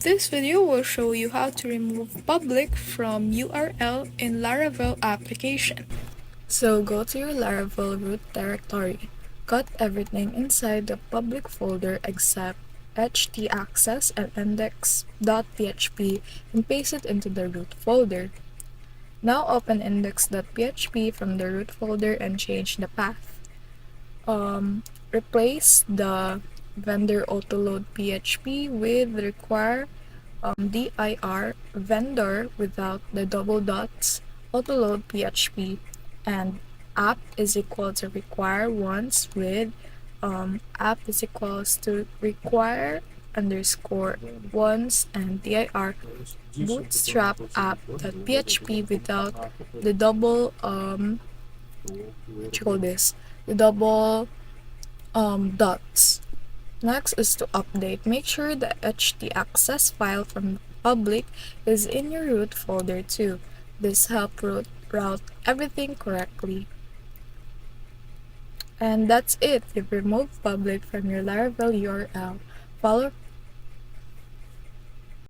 This video will show you how to remove public from URL in Laravel application. So go to your Laravel root directory. Cut everything inside the public folder except htaccess and index.php and paste it into the root folder. Now open index.php from the root folder and change the path. Replace the vendor autoload php with require dir vendor without the double dots autoload php, and app is equal to require once with app is equals to require underscore once, and dir bootstrap app.php without the double the double dots. Next is to update. Make sure the htaccess file from public is in your root folder too. This helps route everything correctly. And that's it. You've removed public from your Laravel URL.